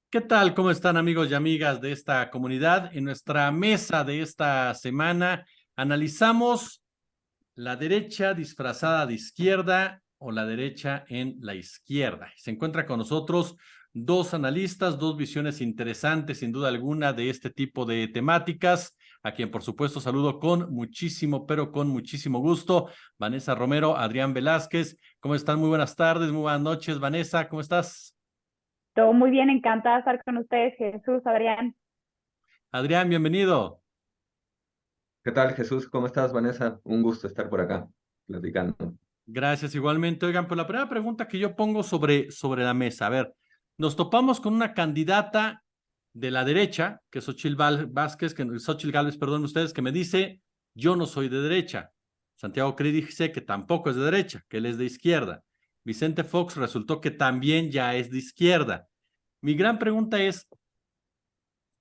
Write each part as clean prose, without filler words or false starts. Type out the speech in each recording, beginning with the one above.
¿Qué tal? ¿Cómo están amigos y amigas de esta comunidad? En nuestra mesa de esta semana analizamos la derecha disfrazada de izquierda o la derecha en la izquierda. Se encuentra con nosotros dos analistas, dos visiones interesantes sin duda alguna de este tipo de temáticas, a quien por supuesto saludo con muchísimo, pero con muchísimo gusto. Vanessa Romero, Adrián Velázquez, ¿cómo están? Muy buenas tardes, muy buenas noches. Vanessa, ¿cómo estás? Todo muy bien, encantada de estar con ustedes, Jesús, Adrián. Adrián, bienvenido. ¿Qué tal, Jesús? ¿Cómo estás, Vanessa? Un gusto estar por acá, platicando. Gracias, igualmente. Oigan, pues la primera pregunta que yo pongo sobre la mesa, a ver, nos topamos con una candidata de la derecha, que es Xochitl Gálvez, perdón ustedes, que me dice, yo no soy de derecha. Santiago Krill dice que tampoco es de derecha, que él es de izquierda. Vicente Fox resultó que también ya es de izquierda. Mi gran pregunta es,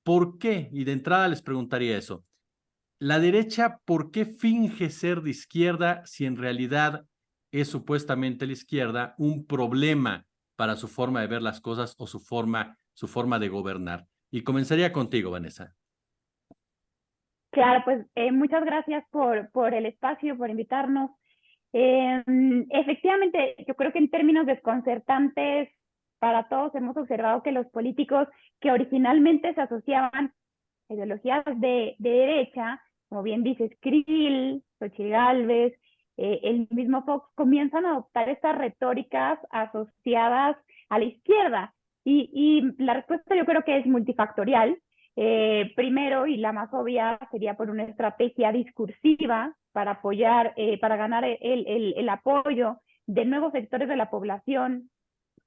¿por qué? Y de entrada les preguntaría eso. La derecha, ¿por qué finge ser de izquierda si en realidad es supuestamente la izquierda un problema para su forma de ver las cosas o su forma de gobernar? Y comenzaría contigo, Vanessa. Claro, pues muchas gracias por el espacio, por invitarnos. Eh, Efectivamente, yo creo que en términos desconcertantes para todos hemos observado que los políticos que originalmente se asociaban a ideologías de derecha, como bien dices, Krill, Xochitl Gálvez, el mismo Fox, comienzan a adoptar estas retóricas asociadas a la izquierda. Y la respuesta yo creo que es multifactorial. Primero, y la más obvia, sería por una estrategia discursiva para apoyar, para ganar el apoyo de nuevos sectores de la población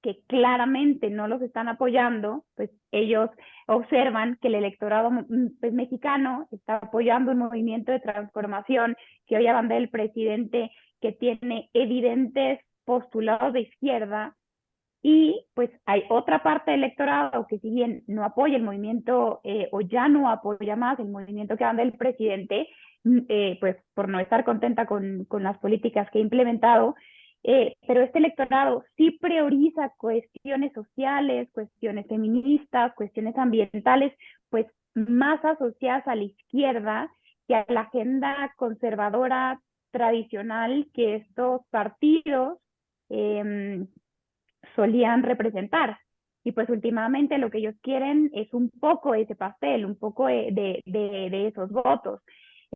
que claramente no los están apoyando, pues ellos observan que el electorado pues, mexicano está apoyando un movimiento de transformación que hoy abandera el presidente, que tiene evidentes postulados de izquierda. Y pues hay otra parte del electorado que si bien no apoya el movimiento o ya no apoya más el movimiento que anda el presidente, pues por no estar contenta con las políticas que ha implementado, pero este electorado sí prioriza cuestiones sociales, cuestiones feministas, cuestiones ambientales, pues más asociadas a la izquierda que a la agenda conservadora tradicional que estos partidos eh, solían representar. Y pues últimamente lo que ellos quieren es un poco ese pastel, un poco de esos votos.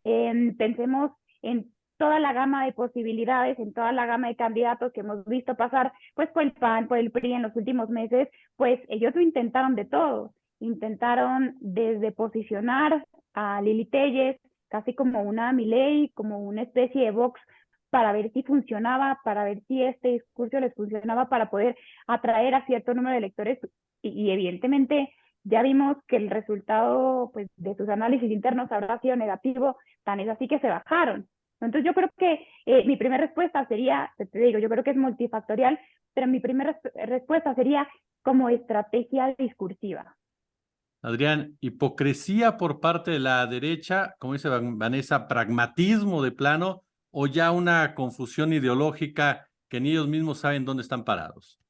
Pensemos en toda la gama de posibilidades, en toda la gama de candidatos que hemos visto pasar, pues por el PAN, por el PRI en los últimos meses, pues ellos lo intentaron de todo. Intentaron desde posicionar a Lili Telles casi como una Milei, como una especie de Vox para ver si funcionaba, para ver si este discurso les funcionaba para poder atraer a cierto número de electores y evidentemente ya vimos que el resultado pues, de sus análisis internos habrá sido negativo, tan es así que se bajaron. Entonces yo creo que mi primera respuesta sería, te digo, yo creo que es multifactorial, pero mi primera respuesta sería como estrategia discursiva. Adrián, hipocresía por parte de la derecha, como dice Vanessa, pragmatismo de plano o ya una confusión ideológica que ni ellos mismos saben dónde están parados.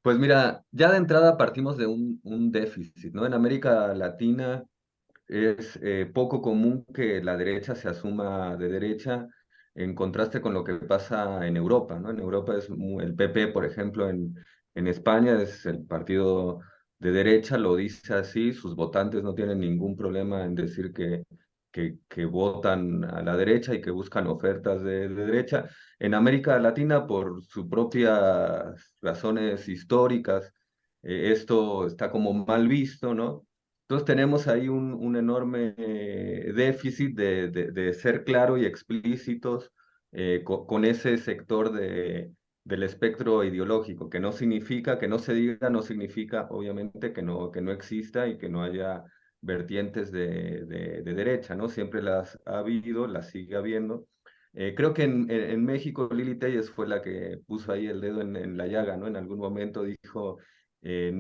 Pues mira, ya de entrada partimos de un déficit, ¿no? En América Latina es poco común que la derecha se asuma de derecha en contraste con lo que pasa en Europa, ¿no? En Europa es el PP, por ejemplo, en España es el partido de derecha, lo dice así, sus votantes no tienen ningún problema en decir que votan a la derecha y que buscan ofertas de derecha. En América Latina, por sus propias razones históricas, esto está como mal visto, ¿no? Entonces tenemos ahí un enorme déficit de ser claro y explícitos con ese sector del espectro ideológico, que no significa, que no se diga, no significa obviamente que no exista y que no haya vertientes de derecha, ¿no? Siempre las ha habido, las sigue habiendo. Creo que en México Lili Telles fue la que puso ahí el dedo en la llaga, ¿no? En algún momento dijo eh,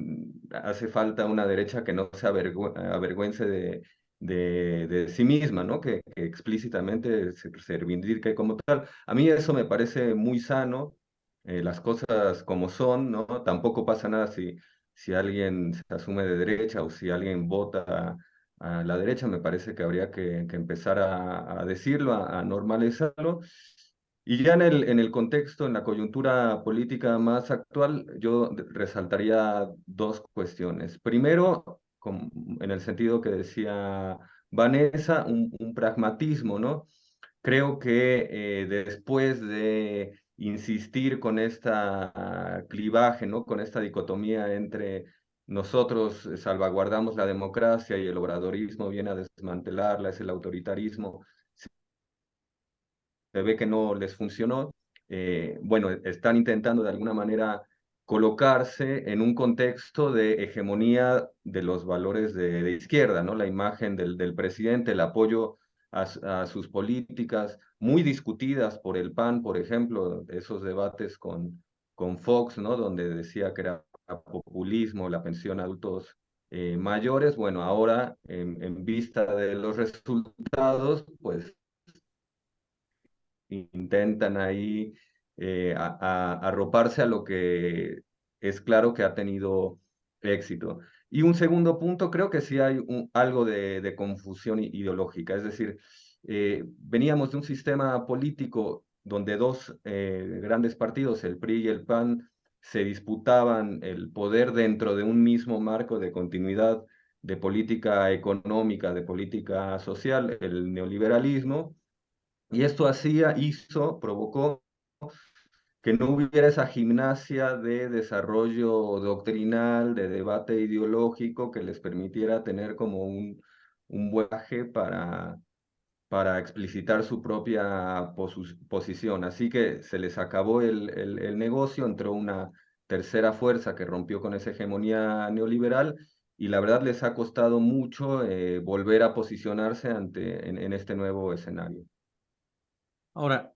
hace falta una derecha que no se avergüence de sí misma, ¿no? Que explícitamente se reivindique como tal. A mí eso me parece muy sano, las cosas como son, ¿no? Tampoco pasa nada si alguien se asume de derecha o si alguien vota a la derecha, me parece que habría que empezar a decirlo, a normalizarlo. Y ya en el contexto, en la coyuntura política más actual, yo resaltaría dos cuestiones. Primero, en el sentido que decía Vanessa, un pragmatismo, ¿no? Creo que después de insistir con esta clivaje, ¿no? Con esta dicotomía entre nosotros salvaguardamos la democracia y el obradorismo viene a desmantelarla, es el autoritarismo, se ve que no les funcionó. Bueno, están intentando de alguna manera colocarse en un contexto de hegemonía de los valores de izquierda, ¿no? La imagen del presidente, el apoyo a sus políticas, muy discutidas por el PAN, por ejemplo, esos debates con Fox, ¿no? Donde decía que era populismo, la pensión a adultos mayores. Bueno, ahora, en vista de los resultados, pues intentan ahí arroparse a lo que es claro que ha tenido éxito. Y un segundo punto, creo que sí hay algo de confusión ideológica, es decir, veníamos de un sistema político donde dos grandes partidos, el PRI y el PAN, se disputaban el poder dentro de un mismo marco de continuidad de política económica, de política social, el neoliberalismo, y esto provocó que no hubiera esa gimnasia de desarrollo doctrinal, de debate ideológico que les permitiera tener como un buaje para explicitar su propia posición. Así que se les acabó el negocio, entró una tercera fuerza que rompió con esa hegemonía neoliberal y la verdad les ha costado mucho volver a posicionarse en este nuevo escenario. Ahora,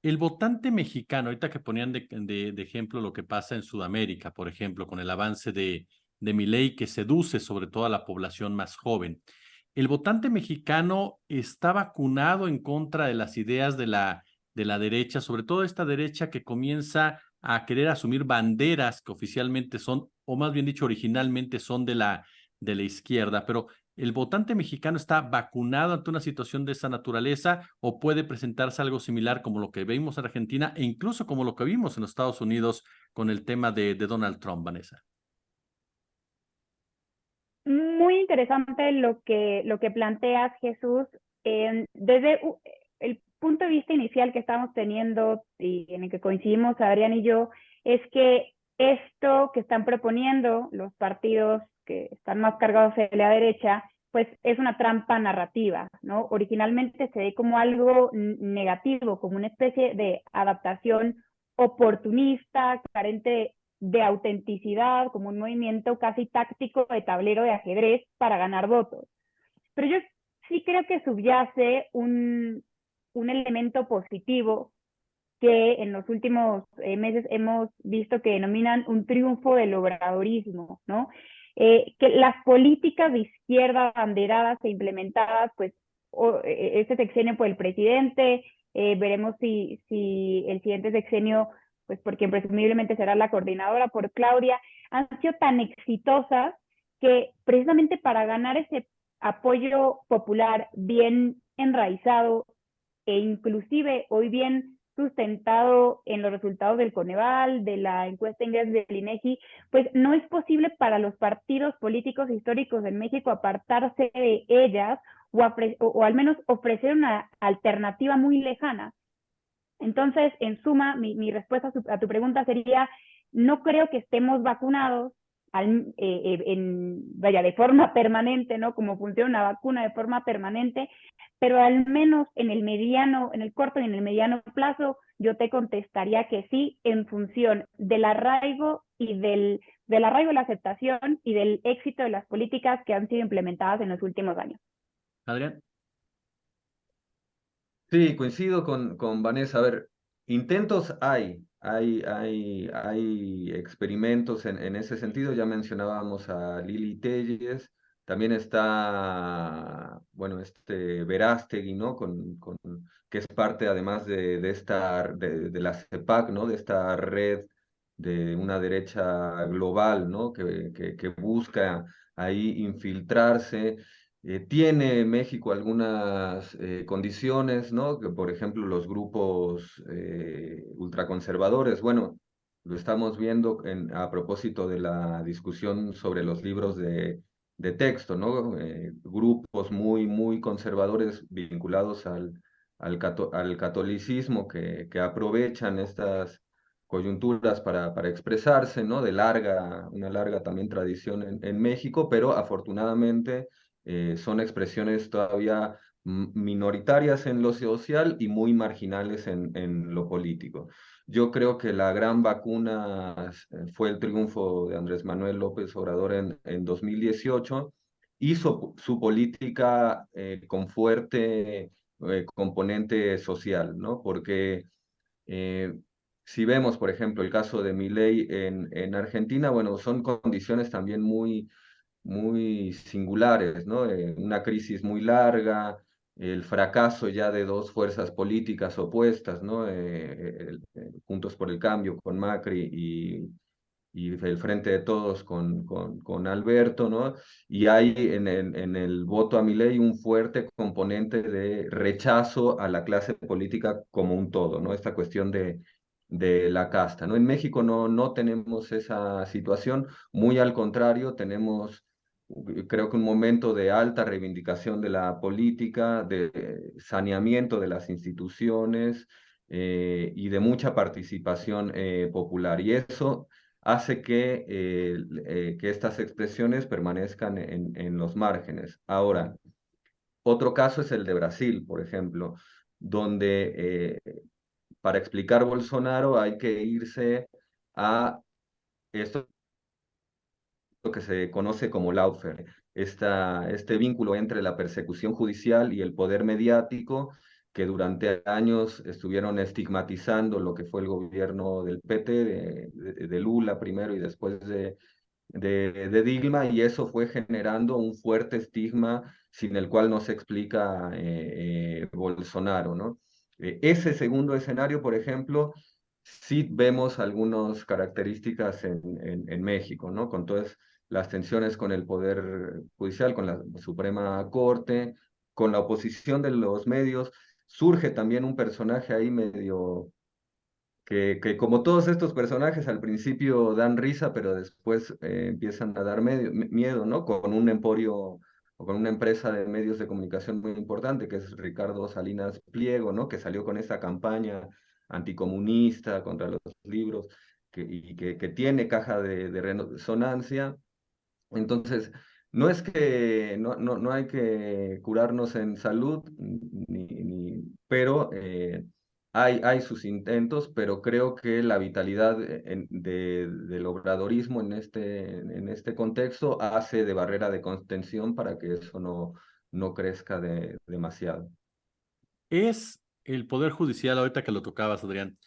el votante mexicano, ahorita que ponían de ejemplo lo que pasa en Sudamérica, por ejemplo, con el avance de Milei que seduce sobre todo a la población más joven. El votante mexicano está vacunado en contra de las ideas de la derecha, sobre todo esta derecha que comienza a querer asumir banderas que oficialmente son, o más bien dicho, originalmente son de la izquierda, pero ¿el votante mexicano está vacunado ante una situación de esa naturaleza o puede presentarse algo similar como lo que vimos en Argentina e incluso como lo que vimos en los Estados Unidos con el tema de Donald Trump, Vanessa? Muy interesante lo que planteas, Jesús. Desde el punto de vista inicial que estamos teniendo y en el que coincidimos Adrián y yo, es que esto que están proponiendo los partidos que están más cargados hacia la derecha, pues es una trampa narrativa, ¿no? Originalmente se ve como algo negativo, como una especie de adaptación oportunista, carente de autenticidad, como un movimiento casi táctico de tablero de ajedrez para ganar votos. Pero yo sí creo que subyace un elemento positivo que en los últimos meses hemos visto que denominan un triunfo del obradorismo, ¿no? Que las políticas de izquierda banderadas e implementadas, pues, este sexenio por el presidente, veremos si el siguiente sexenio, pues porque presumiblemente será la coordinadora por Claudia, han sido tan exitosas que precisamente para ganar ese apoyo popular bien enraizado e inclusive hoy bien sustentado en los resultados del Coneval, de la encuesta inglesa del INEGI, pues no es posible para los partidos políticos históricos en México apartarse de ellas o al menos ofrecer una alternativa muy lejana. Entonces, en suma, mi respuesta a tu pregunta sería, no creo que estemos vacunados vaya, de forma permanente, ¿no? Como funciona una vacuna de forma permanente, pero al menos en el mediano, en el corto y en el mediano plazo, yo te contestaría que sí, en función del arraigo del arraigo de la aceptación y del éxito de las políticas que han sido implementadas en los últimos años. Adrián. Sí, coincido con Vanessa. A ver, intentos hay experimentos en ese sentido. Ya mencionábamos a Lili Telles, también está, bueno, este Verástegui, ¿no? Que es parte además de la CEPAC, ¿no? De esta red de una derecha global, ¿no? Que busca ahí infiltrarse. Tiene México algunas condiciones, ¿no? Que por ejemplo los grupos ultraconservadores, bueno, lo estamos viendo a propósito de la discusión sobre los libros de texto, ¿no? Grupos muy conservadores vinculados al catolicismo que aprovechan estas coyunturas para expresarse, ¿no? Una larga también tradición en México, pero afortunadamente son expresiones todavía minoritarias en lo social y muy marginales en lo político. Yo creo que la gran vacuna fue el triunfo de Andrés Manuel López Obrador en 2018. Hizo su política con fuerte componente social, ¿no? Porque eh, si vemos, por ejemplo, el caso de Milei en Argentina, bueno, son condiciones también muy singulares, ¿no? Una crisis muy larga, el fracaso ya de dos fuerzas políticas opuestas, ¿no? Juntos por el Cambio con Macri y el Frente de Todos con Alberto, ¿no? Y hay en el voto a Milei un fuerte componente de rechazo a la clase política como un todo, ¿no? Esta cuestión de la casta, ¿no? En México no tenemos esa situación, muy al contrario, tenemos creo que un momento de alta reivindicación de la política, de saneamiento de las instituciones y de mucha participación popular. Y eso hace que estas expresiones permanezcan en los márgenes. Ahora, otro caso es el de Brasil, por ejemplo, donde para explicar Bolsonaro hay que irse a esto que se conoce como lawfare, este vínculo entre la persecución judicial y el poder mediático que durante años estuvieron estigmatizando lo que fue el gobierno del PT, de Lula primero y después de Dilma, y eso fue generando un fuerte estigma sin el cual no se explica Bolsonaro, ¿no? Ese segundo escenario, por ejemplo, sí vemos algunas características en México, ¿no? Con todas las tensiones con el Poder Judicial, con la Suprema Corte, con la oposición de los medios, surge también un personaje ahí medio que como todos estos personajes al principio dan risa, pero después empiezan a dar miedo, ¿no? Con un emporio o con una empresa de medios de comunicación muy importante, que es Ricardo Salinas Pliego, ¿no? Que salió con esta campaña anticomunista contra los libros que tiene caja de resonancia. Entonces, no es que no hay que curarnos en salud, pero hay sus intentos, pero creo que la vitalidad del obradorismo en este contexto hace de barrera de contención para que eso no crezca demasiado. Es el Poder Judicial, ahorita que lo tocabas, Adrián,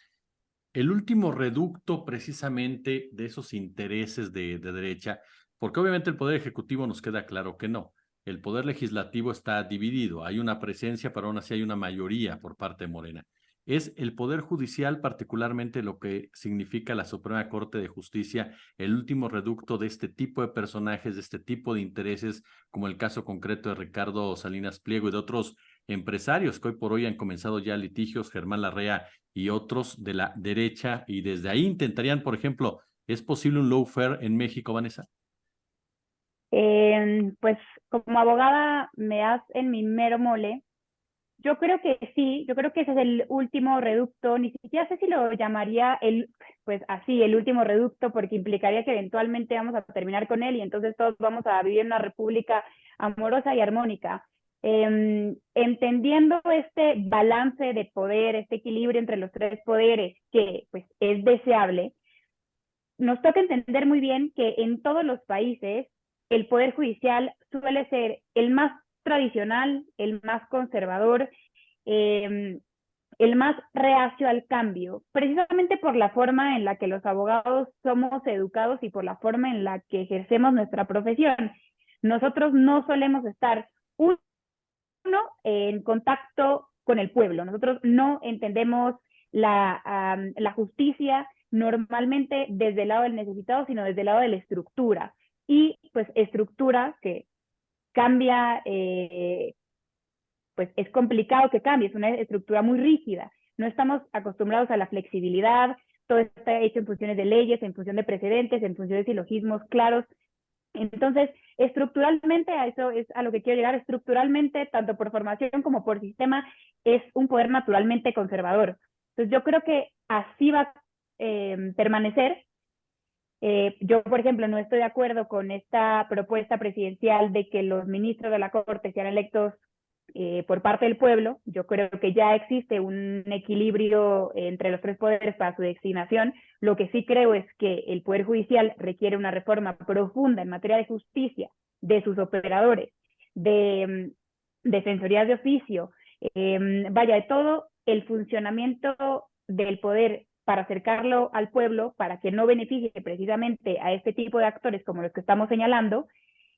el último reducto precisamente de esos intereses de derecha, porque obviamente el Poder Ejecutivo nos queda claro que no. El Poder Legislativo está dividido, hay una presencia, pero aún así hay una mayoría por parte de Morena. Es el Poder Judicial, particularmente lo que significa la Suprema Corte de Justicia, el último reducto de este tipo de personajes, de este tipo de intereses, como el caso concreto de Ricardo Salinas Pliego y de otros empresarios que hoy por hoy han comenzado ya litigios, Germán Larrea y otros de la derecha, y desde ahí intentarían, por ejemplo, ¿es posible un lawfare en México, Vanessa? Pues como abogada me das en mi mero mole. Yo creo que sí, yo creo que ese es el último reducto, ni siquiera sé si lo llamaría pues así, el último reducto, porque implicaría que eventualmente vamos a terminar con él y entonces todos vamos a vivir en una república amorosa y armónica. Entendiendo este balance de poder, este equilibrio entre los tres poderes, que pues es deseable, nos toca entender muy bien que en todos los países el poder judicial suele ser el más tradicional, el más conservador, eh, el más reacio al cambio, precisamente por la forma en la que los abogados somos educados y por la forma en la que ejercemos nuestra profesión. Nosotros no solemos estar, uno, en contacto con el pueblo, nosotros no entendemos la justicia normalmente desde el lado del necesitado, sino desde el lado de la estructura. Y pues estructura que cambia, pues es complicado que cambie, es una estructura muy rígida. No estamos acostumbrados a la flexibilidad, todo está hecho en funciones de leyes, en función de precedentes, en función de silogismos claros. Entonces, estructuralmente, a eso es a lo que quiero llegar, estructuralmente, tanto por formación como por sistema, es un poder naturalmente conservador. Entonces, yo creo que así va a permanecer. Yo, por ejemplo, no estoy de acuerdo con esta propuesta presidencial de que los ministros de la Corte sean electos por parte del pueblo. Yo creo que ya existe un equilibrio entre los tres poderes para su designación. Lo que sí creo es que el Poder Judicial requiere una reforma profunda en materia de justicia, de sus operadores, de defensorías de oficio, vaya, de todo el funcionamiento del poder para acercarlo al pueblo, para que no beneficie precisamente a este tipo de actores como los que estamos señalando,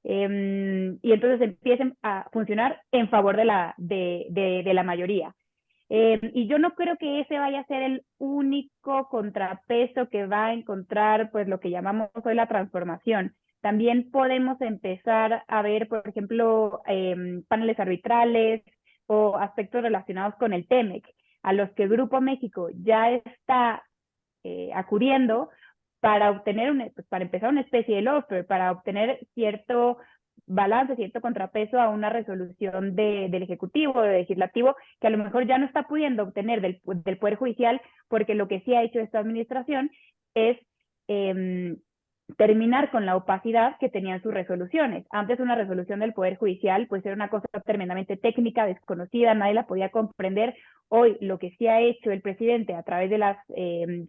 y entonces empiecen a funcionar en favor de la mayoría. Y yo no creo que ese vaya a ser el único contrapeso que va a encontrar pues lo que llamamos hoy la transformación. También podemos empezar a ver, por ejemplo, paneles arbitrales o aspectos relacionados con el TEMEC, a los que Grupo México ya está acudiendo para obtener pues, para empezar una especie de lawfare, para obtener cierto balance, cierto contrapeso a una resolución del Ejecutivo, del Legislativo, que a lo mejor ya no está pudiendo obtener del Poder Judicial, porque lo que sí ha hecho esta administración es terminar con la opacidad que tenían sus resoluciones. Antes una resolución del Poder Judicial pues era una cosa tremendamente técnica, desconocida, nadie la podía comprender. Hoy lo que sí ha hecho el presidente a través de las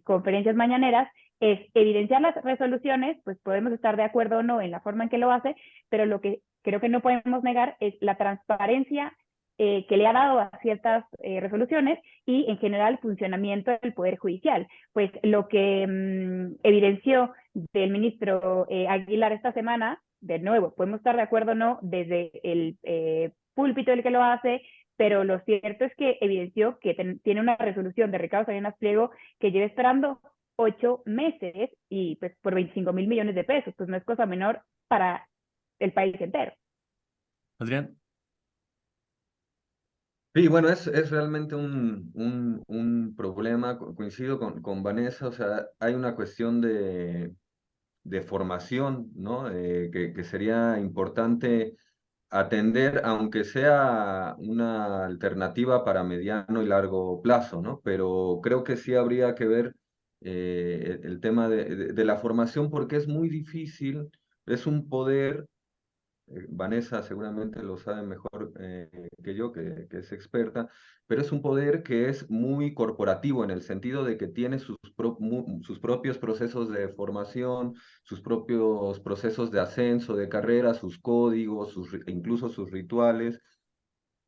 conferencias mañaneras es evidenciar las resoluciones, pues podemos estar de acuerdo o no en la forma en que lo hace, pero lo que creo que no podemos negar es la transparencia que le ha dado a ciertas resoluciones y en general el funcionamiento del Poder Judicial. Pues lo que evidenció del ministro Aguilar esta semana, de nuevo, podemos estar de acuerdo o no desde el púlpito del que lo hace, pero lo cierto es que evidenció que tiene una resolución de Ricardo Salinas Pliego que lleva esperando 8 meses y pues por 25,000 millones de pesos, pues no es cosa menor para el país entero. Adrián. Sí, bueno, es realmente un problema, coincido con Vanessa, o sea, hay una cuestión de formación, ¿no? Que sería importante atender, aunque sea una alternativa para mediano y largo plazo, ¿no? Pero creo que sí habría que ver el tema de la formación porque es muy difícil, es un poder. Vanessa seguramente lo sabe mejor que yo, que es experta, pero es un poder que es muy corporativo en el sentido de que tiene sus propios procesos de formación, sus propios procesos de ascenso, de carrera, sus códigos, incluso sus rituales.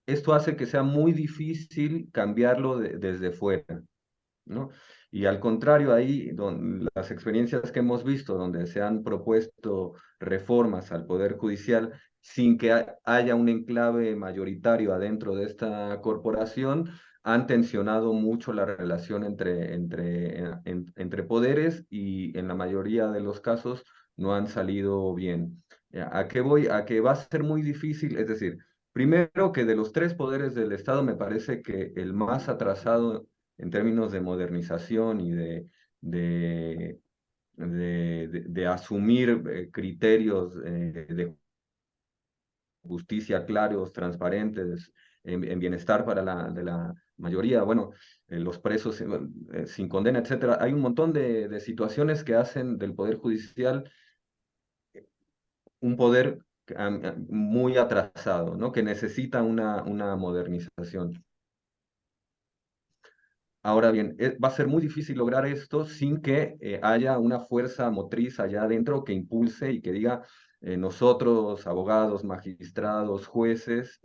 Esto hace que sea muy difícil cambiarlo desde fuera, ¿no? Y al contrario, ahí las experiencias que hemos visto, donde se han propuesto reformas al Poder Judicial sin que haya un enclave mayoritario adentro de esta corporación, han tensionado mucho la relación entre poderes y en la mayoría de los casos no han salido bien. ¿A qué voy? A que va a ser muy difícil, es decir, primero que de los tres poderes del Estado me parece que el más atrasado en términos de modernización y de, de asumir criterios de justicia claros, transparentes, en bienestar para de la mayoría, bueno, los presos sin condena, etcétera. Hay un montón de situaciones que hacen del Poder Judicial un poder muy atrasado, ¿no? Que necesita una modernización. Ahora bien, va a ser muy difícil lograr esto sin que haya una fuerza motriz allá adentro que impulse y que diga, nosotros, abogados, magistrados, jueces,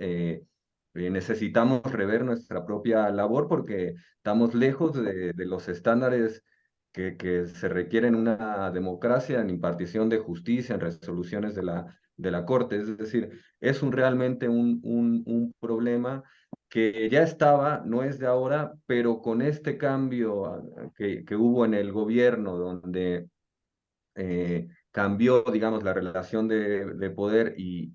necesitamos rever nuestra propia labor porque estamos lejos de los estándares que se requieren en una democracia, en impartición de justicia, en resoluciones de la Corte. Es decir, es realmente un problema que ya estaba, no es de ahora, pero con este cambio que hubo en el gobierno, donde cambió, digamos, la relación de poder y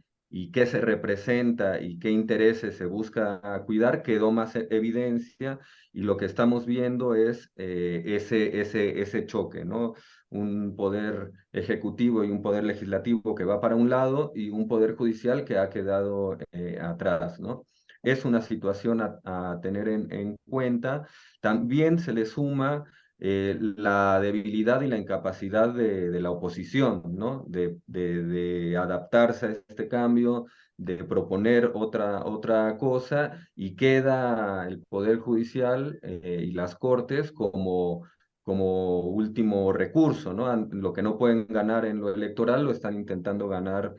qué se representa y qué intereses se busca cuidar, quedó más evidencia y lo que estamos viendo es ese choque, ¿no? Un poder ejecutivo y un poder legislativo que va para un lado y un poder judicial que ha quedado atrás, ¿no? Es una situación a tener en cuenta. También se le suma la debilidad y la incapacidad de la oposición, ¿no? De adaptarse a este cambio, de proponer otra cosa, y queda el Poder Judicial y las Cortes como último recurso, ¿no? Lo que no pueden ganar en lo electoral lo están intentando ganar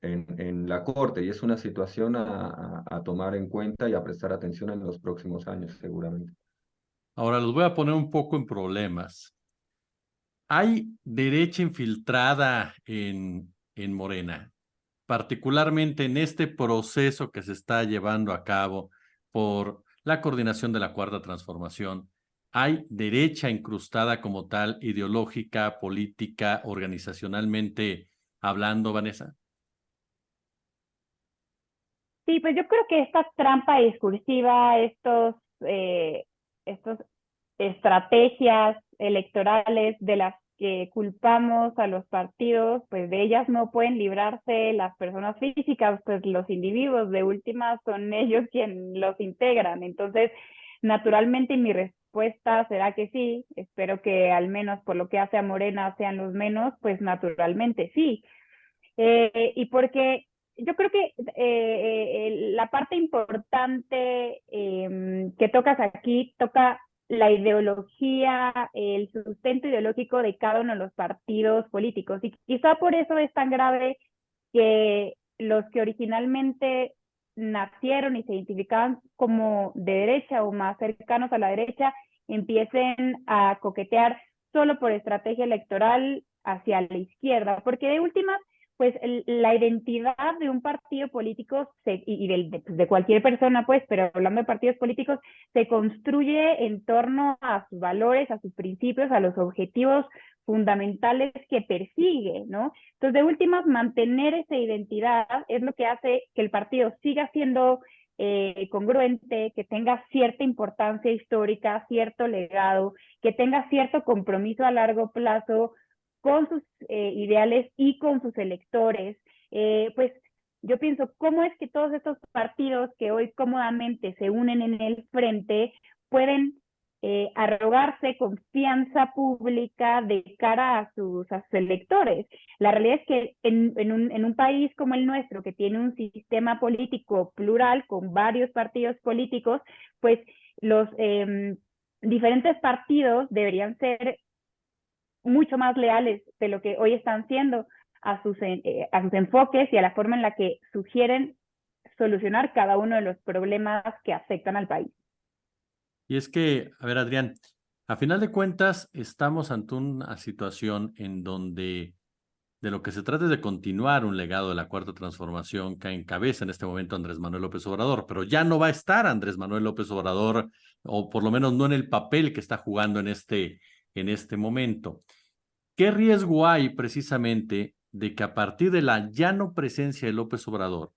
en la Corte, y es una situación a tomar en cuenta y a prestar atención en los próximos años, seguramente. Ahora los voy a poner un poco en problemas. ¿Hay derecha infiltrada en Morena, particularmente en este proceso que se está llevando a cabo por la coordinación de la Cuarta Transformación? ¿Hay derecha incrustada como tal, ideológica, política, organizacionalmente hablando, Vanessa? Sí, pues yo creo que esta trampa discursiva, estos estrategias electorales de las que culpamos a los partidos, pues de ellas no pueden librarse las personas físicas, pues los individuos de última son ellos quienes los integran. Entonces, naturalmente mi respuesta será que sí. Espero que al menos por lo que hace a Morena sean los menos, pues naturalmente sí. Y porque yo creo que la parte importante que tocas aquí toca la ideología, el sustento ideológico de cada uno de los partidos políticos. Y quizá por eso es tan grave que los que originalmente nacieron y se identificaban como de derecha o más cercanos a la derecha empiecen a coquetear solo por estrategia electoral hacia la izquierda, porque de últimas pues la identidad de un partido político de cualquier persona, pues, pero hablando de partidos políticos, se construye en torno a sus valores, a sus principios, a los objetivos fundamentales que persigue, ¿no? Entonces, de últimas, mantener esa identidad es lo que hace que el partido siga siendo congruente, que tenga cierta importancia histórica, cierto legado, que tenga cierto compromiso a largo plazo con sus ideales y con sus electores. Pues yo pienso, ¿cómo es que todos estos partidos que hoy cómodamente se unen en el frente pueden arrogarse confianza pública de cara a sus electores? La realidad es que en un país como el nuestro, que tiene un sistema político plural con varios partidos políticos, pues los diferentes partidos deberían ser mucho más leales de lo que hoy están siendo a sus enfoques y a la forma en la que sugieren solucionar cada uno de los problemas que afectan al país. Y es que, a ver, Adrián, a final de cuentas, estamos ante una situación en donde de lo que se trata es de continuar un legado de la Cuarta Transformación que encabeza en este momento Andrés Manuel López Obrador, pero ya no va a estar Andrés Manuel López Obrador, o por lo menos no en el papel que está jugando en este momento. ¿Qué riesgo hay precisamente de que a partir de la ya no presencia de López Obrador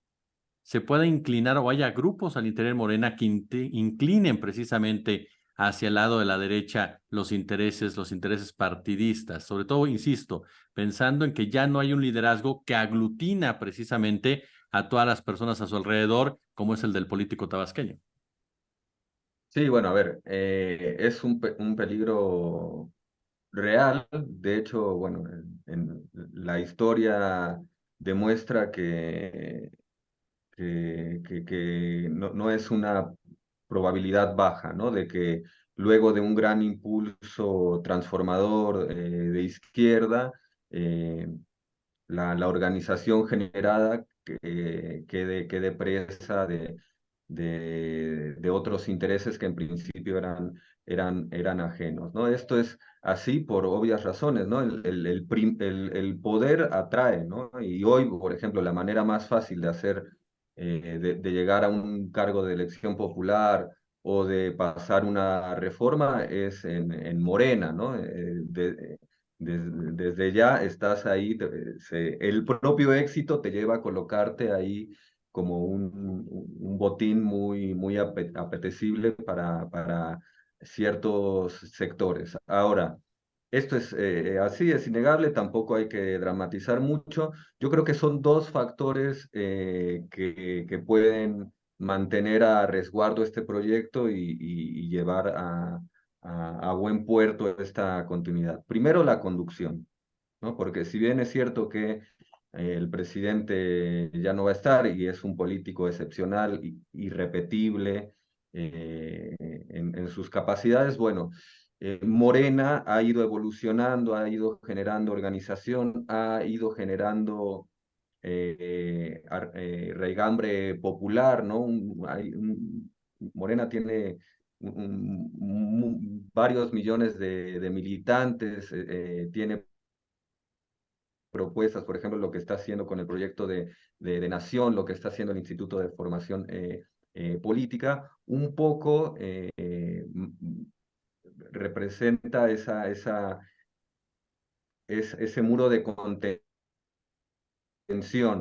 se pueda inclinar o haya grupos al interior de Morena que inclinen precisamente hacia el lado de la derecha los intereses partidistas? Sobre todo, insisto, pensando en que ya no hay un liderazgo que aglutina precisamente a todas las personas a su alrededor, como es el del político tabasqueño. Sí, bueno, a ver, es un peligro real. De hecho, bueno, en la historia demuestra que no es una probabilidad baja, ¿no? De que luego de un gran impulso transformador de izquierda, eh, la organización generada quede presa de otros intereses que en principio eran ajenos, ¿no? Esto es así por obvias razones, ¿no? El poder atrae, ¿no? Y hoy, por ejemplo, la manera más fácil de hacer de llegar a un cargo de elección popular o de pasar una reforma es en Morena, ¿no? Desde ya estás ahí, el propio éxito te lleva a colocarte ahí como un botín muy apetecible para ciertos sectores. Ahora, esto es así, es innegable, tampoco hay que dramatizar mucho. Yo creo que son dos factores que pueden mantener a resguardo este proyecto y llevar a buen puerto esta continuidad. Primero, la conducción, ¿no? Porque si bien es cierto que el presidente ya no va a estar y es un político excepcional, irrepetible en sus capacidades, bueno, Morena ha ido evolucionando, ha ido generando organización, ha ido generando raigambre popular, ¿no? Morena tiene varios millones de militantes, tiene propuestas, por ejemplo, lo que está haciendo con el proyecto de Nación, lo que está haciendo el Instituto de Formación Política, un poco representa ese muro de contención,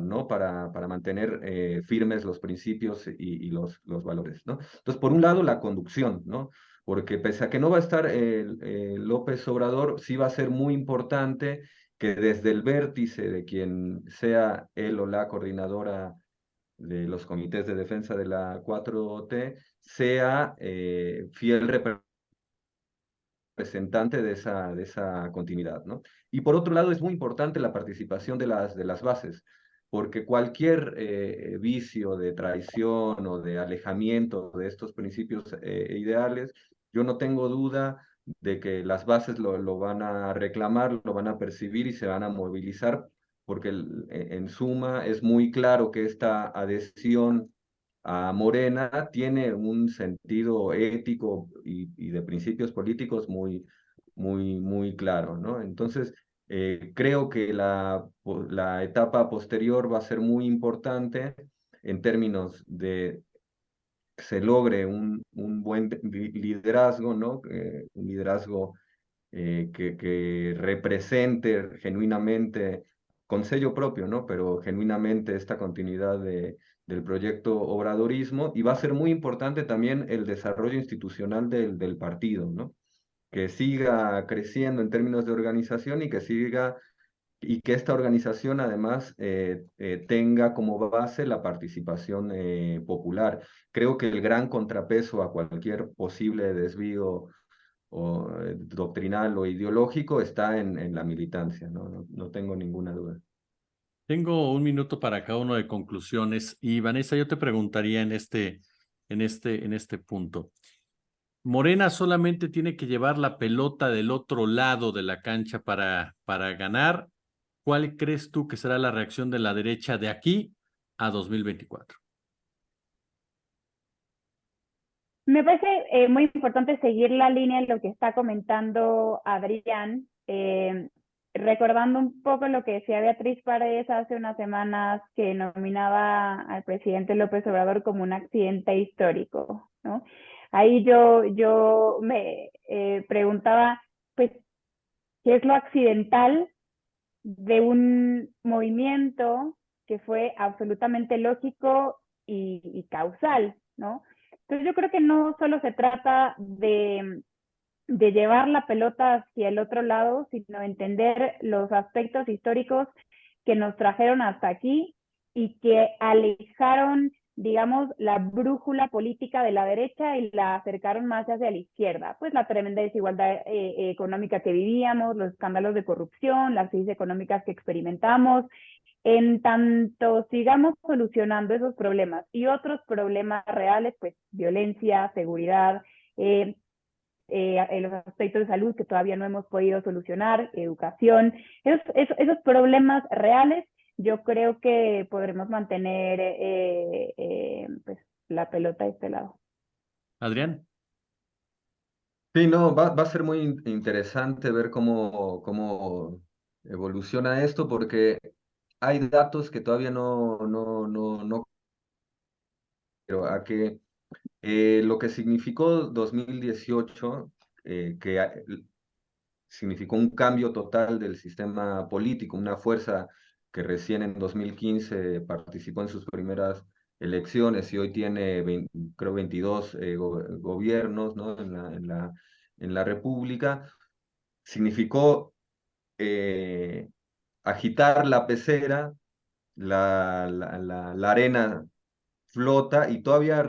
¿no? Para mantener firmes los principios y los valores, ¿no? Entonces, por un lado, la conducción, ¿no? Porque pese a que no va a estar López Obrador, sí va a ser muy importante que desde el vértice de quien sea él o la coordinadora de los comités de defensa de la 4T, sea fiel representante de esa continuidad, ¿no? Y por otro lado, es muy importante la participación de las bases, porque cualquier vicio de traición o de alejamiento de estos principios ideales, yo no tengo duda de que las bases lo van a reclamar, lo van a percibir y se van a movilizar, porque en suma es muy claro que esta adhesión a Morena tiene un sentido ético y de principios políticos muy claro, ¿no? Entonces, creo que la etapa posterior va a ser muy importante en términos de que se logre un buen liderazgo, ¿no? Un liderazgo que represente genuinamente, con sello propio, ¿no? Pero genuinamente esta continuidad del proyecto obradorismo, y va a ser muy importante también el desarrollo institucional del partido, ¿no? Que siga creciendo en términos de organización y que esta organización además tenga como base la participación popular. Creo que el gran contrapeso a cualquier posible desvío doctrinal o ideológico está en la militancia, ¿no? No tengo ninguna duda. Tengo un minuto para cada uno de conclusiones y Vanessa, yo te preguntaría en este punto. Morena solamente tiene que llevar la pelota del otro lado de la cancha para ganar. ¿Cuál crees tú que será la reacción de la derecha de aquí a 2024? Me parece muy importante seguir la línea de lo que está comentando Adrián, recordando un poco lo que decía Beatriz Paredes hace unas semanas, que nominaba al presidente López Obrador como un accidente histórico, ¿no? Ahí yo me preguntaba, pues, ¿qué es lo accidental de un movimiento que fue absolutamente lógico y causal, ¿no? Entonces yo creo que no solo se trata de llevar la pelota hacia el otro lado, sino entender los aspectos históricos que nos trajeron hasta aquí y que alejaron, digamos, la brújula política de la derecha y la acercaron más hacia la izquierda. Pues la tremenda desigualdad económica que vivíamos, los escándalos de corrupción, las crisis económicas que experimentamos. En tanto sigamos solucionando esos problemas y otros problemas reales, pues violencia, seguridad, eh, los aspectos de salud que todavía no hemos podido solucionar, educación, esos problemas reales, yo creo que podremos mantener pues, la pelota de este lado. Adrián. Sí, no, va a ser muy interesante ver cómo evoluciona esto, porque hay datos que todavía no a que lo que significó 2018, significó un cambio total del sistema político, una fuerza que recién en 2015 participó en sus primeras elecciones y hoy tiene, creo, 22 gobiernos, ¿no? en la República, significó agitar la pecera, la arena flota y todavía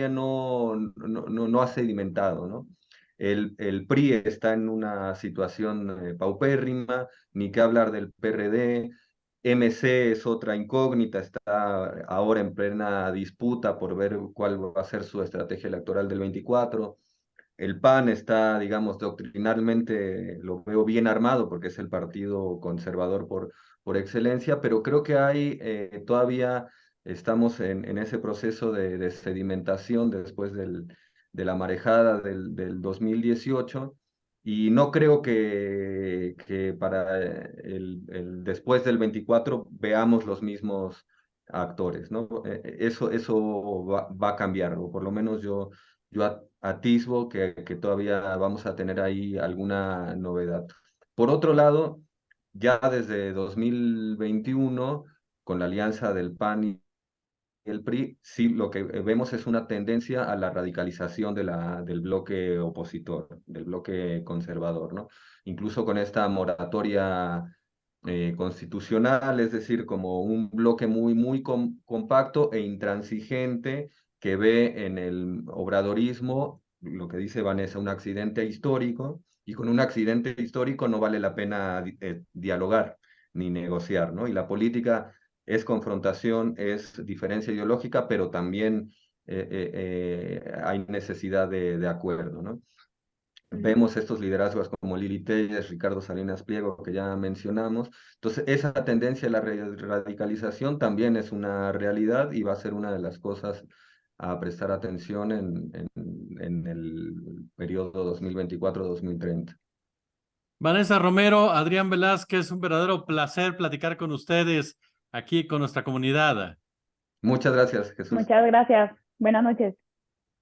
no ha sedimentado, ¿no? El PRI está en una situación paupérrima, ni qué hablar del PRD. MC es otra incógnita, está ahora en plena disputa por ver cuál va a ser su estrategia electoral del 24. El PAN está, digamos, doctrinalmente, lo veo bien armado porque es el partido conservador por excelencia, pero creo que hay todavía, estamos en ese proceso de sedimentación después de la marejada del 2018 y no creo que para después del 24 veamos los mismos actores, ¿no? Eso va a cambiar, o por lo menos yo atisbo que todavía vamos a tener ahí alguna novedad. Por otro lado, ya desde 2021, con la alianza del PAN y el PRI, sí lo que vemos es una tendencia a la radicalización del bloque opositor, del bloque conservador, ¿no? Incluso con esta moratoria constitucional, es decir, como un bloque muy compacto e intransigente que ve en el obradorismo, lo que dice Vanessa, un accidente histórico, y con un accidente histórico no vale la pena dialogar ni negociar, ¿no? Y la política es confrontación, es diferencia ideológica, pero también hay necesidad de acuerdo, ¿no? Vemos estos liderazgos como Lili Telles, Ricardo Salinas Pliego, que ya mencionamos. Entonces, esa tendencia a la radicalización también es una realidad y va a ser una de las cosas a prestar atención en el periodo 2024-2030. Vanessa Romero, Adrián Velázquez, un verdadero placer platicar con ustedes aquí con nuestra comunidad. Muchas gracias, Jesús. Muchas gracias. Buenas noches.